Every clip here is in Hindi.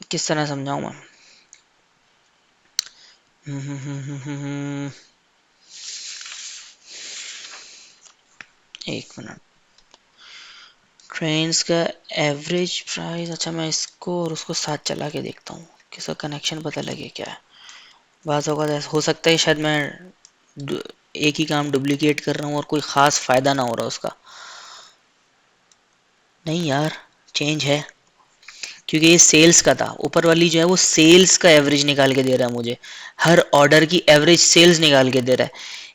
किस तरह समझाऊं मैं? एक मिनट। ट्रेन्स का एवरेज प्राइस, अच्छा मैं इसको और उसको साथ चला के देखता हूँ, किसका कनेक्शन पता लगे क्या है। बात होगा तो हो सकता है शायद मैं एक ही काम डुप्लीकेट कर रहा हूँ और कोई ख़ास फ़ायदा ना हो रहा उसका। नहीं यार, चेंज है, क्योंकि ये सेल्स का था। ऊपर वाली जो है वो सेल्स का एवरेज निकाल के दे रहा है मुझे, हर ऑर्डर की एवरेज सेल्स निकाल के दे रहा है।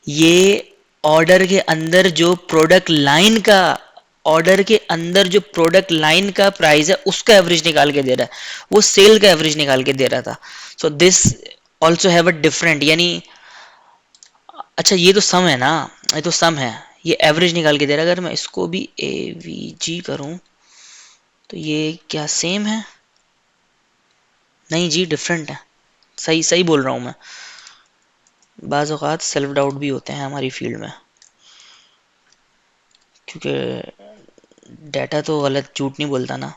ये ऑर्डर के अंदर जो प्रोडक्ट लाइन का ऑर्डर के अंदर जो प्रोडक्ट लाइन का प्राइस है उसका एवरेज निकाल के दे रहा है, वो सेल का एवरेज निकाल के दे रहा था। So this also have a different, यानी अच्छा ये तो सम है ना, ये तो सम है, ये एवरेज निकाल के दे रहा है। अगर मैं इसको भी ए वी जी करूं तो ये क्या सेम है? नहीं जी, डिफरेंट है। सही सही बोल रहा हूँ मैं। बाज़ औक़ात सेल्फ डाउट भी होते हैं हमारी फील्ड में, क्योंकि डाटा तो गलत झूठ नहीं बोलता ना।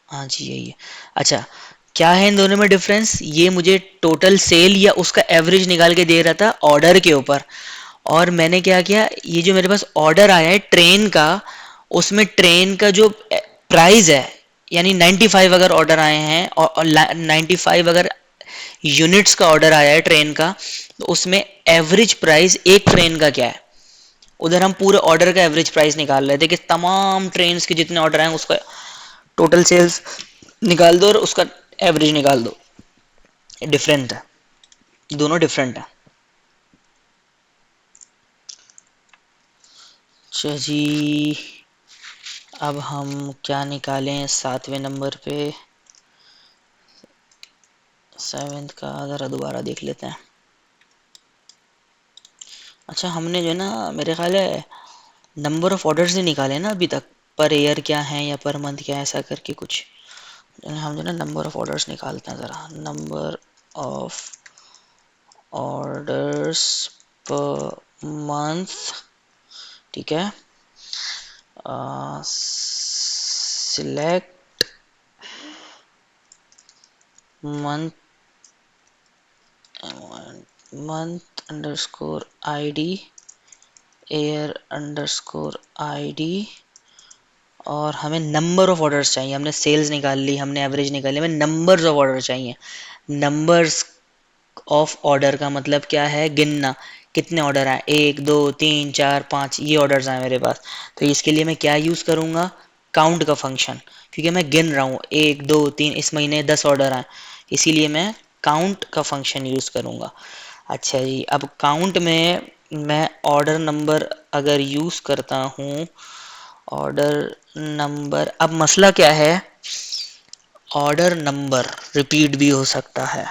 हाँ जी यही है। अच्छा, क्या है इन दोनों में डिफरेंस? ये मुझे टोटल सेल या उसका एवरेज निकाल के दे रहा था ऑर्डर के ऊपर, और मैंने क्या किया, ये जो मेरे पास ऑर्डर आया है ट्रेन का, उसमें ट्रेन का जो प्राइस है, यानी 95 अगर ऑर्डर आए हैं और 95 अगर यूनिट्स का ऑर्डर आया है ट्रेन का, तो उसमें एवरेज प्राइस एक ट्रेन का क्या है, उधर हम पूरे ऑर्डर का एवरेज प्राइस निकाल रहे थे कि तमाम ट्रेन के जितने ऑर्डर आए उसका टोटल सेल्स निकाल दो और उसका एवरेज निकाल दो। डिफरेंट है, दोनों डिफरेंट है। अच्छा जी, अब हम क्या निकालें 7वें नंबर पे? 7th का ज़रा दोबारा देख लेते हैं। अच्छा, हमने जो है ना, मेरे ख्याल है नंबर ऑफ ऑर्डर्स ही निकाले ना अभी तक, पर ईयर क्या है या पर मंथ क्या है, ऐसा करके कुछ। हम जो है ना नंबर ऑफ ऑर्डर्स निकालते हैं ज़रा। Number of orders per month, ठीक है। Select month, month underscore ID, air underscore ID, और हमें नंबर ऑफ ऑर्डर्स चाहिए। हमने सेल्स निकाल ली, हमने एवरेज निकाली, हमें नंबर्स ऑफ ऑर्डर चाहिए। नंबर्स ऑफ ऑर्डर का मतलब क्या है? गिनना, कितने ऑर्डर आए, 1 2 3 4 5, ये ऑर्डर्स आए मेरे पास। तो इसके लिए मैं क्या यूज़ करूँगा? काउंट का फंक्शन, क्योंकि मैं गिन रहा हूँ 1 2 3, इस महीने 10 ऑर्डर आए, इसीलिए मैं काउंट का फंक्शन यूज़ करूँगा। अच्छा जी, अब काउंट में मैं ऑर्डर नंबर अगर यूज़ करता हूँ, ऑर्डर नंबर, अब मसला क्या है, ऑर्डर नंबर रिपीट भी हो सकता है,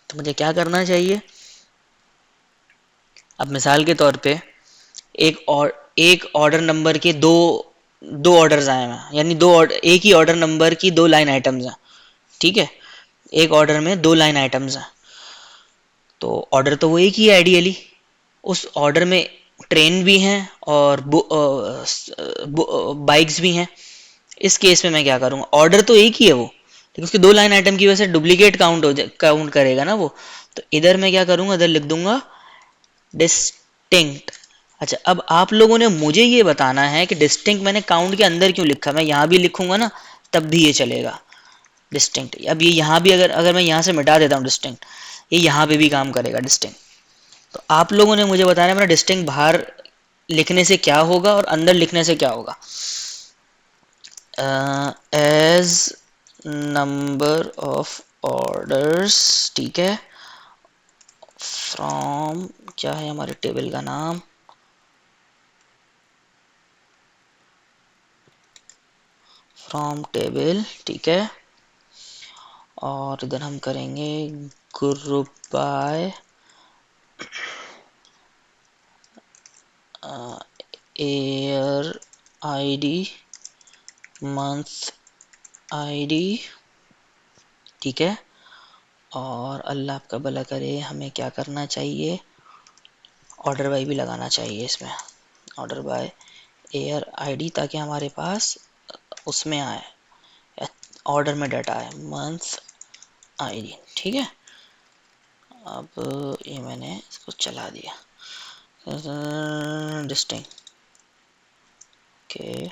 तो मुझे क्या करना चाहिए? अब मिसाल के तौर पे एक ऑर्डर नंबर के दो दो ऑर्डर्स आए हैं, यानी दो ऑर्डर, एक ही ऑर्डर नंबर की दो लाइन आइटम्स हैं, ठीक है। एक ऑर्डर में दो लाइन आइटम्स हैं, तो ऑर्डर तो वो एक ही है आइडियली। उस ऑर्डर में ट्रेन भी हैं और बाइक्स भी हैं। इस केस में मैं क्या करूँगा, ऑर्डर तो एक ही है वो, लेकिन उसके दो लाइन आइटम की वजह से डुप्लीकेट काउंट करेगा ना वो। तो इधर मैं क्या करूँगा, इधर लिख दूंगा डिस्टिंक्ट। अच्छा, अब आप लोगों ने मुझे ये बताना है कि डिस्टिंक्ट मैंने काउंट के अंदर क्यों लिखा। मैं यहाँ भी लिखूंगा ना तब भी ये चलेगा डिस्टिंक्ट। अब ये यहाँ भी अगर अगर मैं यहाँ से मिटा देता हूँ डिस्टिंक्ट, ये यहाँ पे भी काम करेगा डिस्टिंक्ट। तो आप लोगों ने मुझे बताना है मेरा डिस्टिंक्ट बाहर लिखने से क्या होगा और अंदर लिखने से क्या होगा। एज नंबर ऑफ ऑर्डर्स, ठीक है, फ्रॉम, क्या है हमारे टेबल का नाम, फ्रॉम टेबल, ठीक है। और इधर हम करेंगे group by air ID, month ID, ठीक है। और अल्लाह आपका भला करे, हमें क्या करना चाहिए, ऑर्डर बाय भी लगाना चाहिए इसमें, ऑर्डर बाय एयर आईडी, ताकि हमारे पास उसमें आए, ऑर्डर में डाटा आए, मंथ आईडी। ठीक है, अब ये मैंने इसको चला दिया, डिस्टिंग के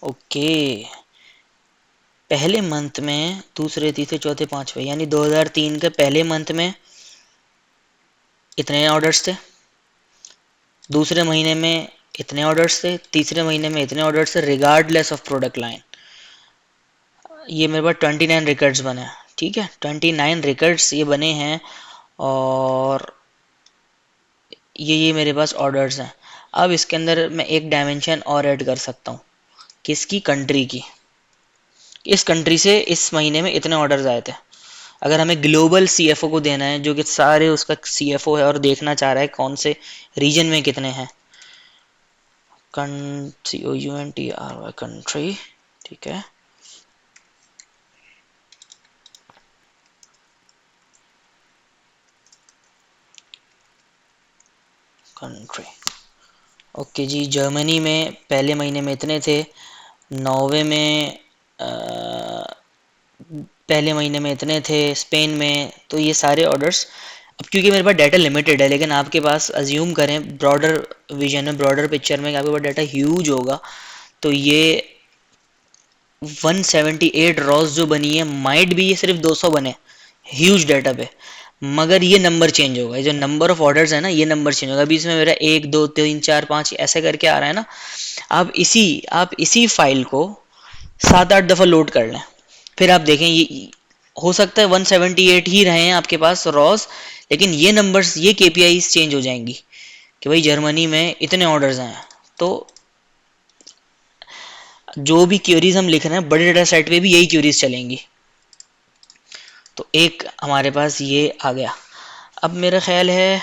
ओके। पहले मंथ में, दूसरे तीसरे चौथे पांचवे, यानी 2003 के पहले मंथ में इतने ऑर्डर्स थे, दूसरे महीने में इतने ऑर्डर्स थे, तीसरे महीने में इतने ऑर्डर्स थे, रिगार्डलेस ऑफ प्रोडक्ट लाइन। ये मेरे पास 29 रिकॉर्ड्स बने हैं। ठीक है, 29 रिकॉर्ड्स ये बने हैं, और ये मेरे पास ऑर्डर्स हैं। अब इसके अंदर मैं एक डायमेंशन और ऐड कर सकता हूँ, किसकी, कंट्री की। इस कंट्री से इस महीने में इतने ऑर्डर्स आए थे। अगर हमें ग्लोबल सीएफओ को देना है, जो कि सारे उसका सीएफओ है और देखना चाह रहा है कौन से रीजन में कितने हैं, COUNTRY कंट्री। ठीक है, कंट्री। ओके जी, जर्मनी में पहले महीने में इतने थे, नॉर्वे में पहले महीने में इतने थे, स्पेन में। तो ये सारे ऑर्डर्स, अब क्योंकि मेरे पास डाटा लिमिटेड है, लेकिन आपके पास अज्यूम करें ब्रॉडर विजन में, ब्रॉडर पिक्चर में, आपके पास डाटा ह्यूज होगा, तो ये 178 रॉस जो बनी है, माइट भी ये सिर्फ 200 बने ह्यूज डाटा पे, मगर ये नंबर चेंज होगा। ये जो नंबर ऑफ ऑर्डर्स है ना, ये नंबर चेंज होगा। अभी इसमें मेरा 1 2 3 4 5 ऐसे करके आ रहा है ना। आप इसी फाइल को 7 8 दफ़ा लोड कर लें, फिर आप देखें, ये हो सकता है 178 ही रहे हैं आपके पास रॉस, लेकिन ये नंबर्स, ये केपीआईज चेंज हो जाएंगी कि भाई जर्मनी में इतने ऑर्डर्स हैं। तो जो भी क्यूरीज हम लिख रहे हैं, बड़े डाटा सेट पे भी यही क्यूरीज चलेंगी। तो एक हमारे पास ये आ गया। अब मेरा ख्याल है,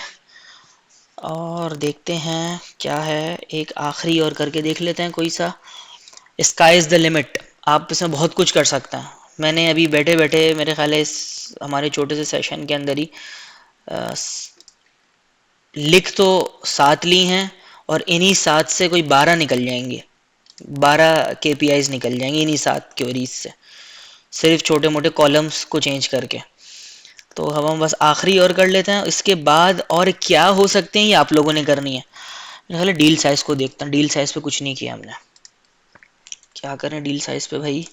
और देखते हैं क्या है, एक आखिरी और करके देख लेते हैं कोई सा। स्काई इज द लिमिट, आप इसमें बहुत कुछ कर सकते हैं। मैंने अभी बैठे बैठे, मेरे ख्याल है इस हमारे छोटे से सेशन के अंदर ही लिख तो 7 ली हैं, और इन्हीं 7 से कोई 12 निकल जाएंगे, 12 केपीआईज निकल जाएंगे इन्हीं 7 क्वेरीज से, सिर्फ छोटे मोटे कॉलम्स को चेंज करके। तो हम बस आखिरी और कर लेते हैं, इसके बाद और क्या हो सकते हैं ये आप लोगों ने करनी है। मेरे ख्याल है डील साइज को देखता हूँ, डील साइज पे कुछ नहीं किया हमने। क्या करें डील साइज पे भाई,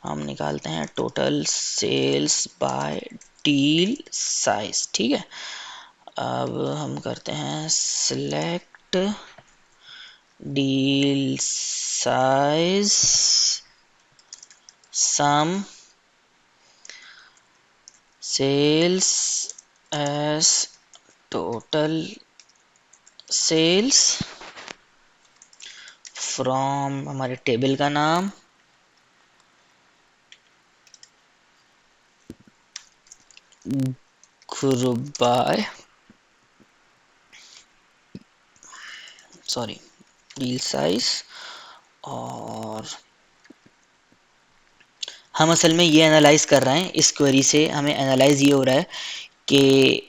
हम निकालते हैं total sales by deal size. ठीक है, अब हम करते हैं select deal size sum sales as total sales from हमारे टेबल का नाम, group by, sorry, deal size. और हम असल में ये एनालाइज कर रहे हैं, इस क्वेरी से हमें एनालाइज ये हो रहा है कि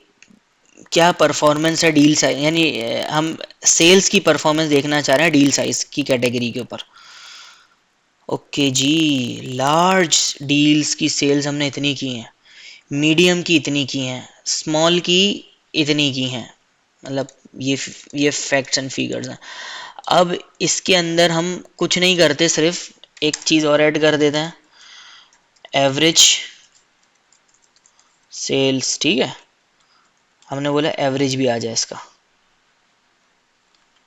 क्या परफॉर्मेंस है डील साइज, यानी हम सेल्स की परफॉर्मेंस देखना चाह रहे हैं डील साइज की कैटेगरी के ऊपर। ओके जी, लार्ज डील्स की सेल्स हमने इतनी की हैं, मीडियम की इतनी की हैं, स्मॉल की इतनी की हैं, मतलब ये फैक्ट्स एंड फिगर्स हैं। अब इसके अंदर हम कुछ नहीं करते, सिर्फ एक चीज़ और ऐड कर देते हैं, एवरेज सेल्स। ठीक है, हमने बोला एवरेज भी आ जाए इसका,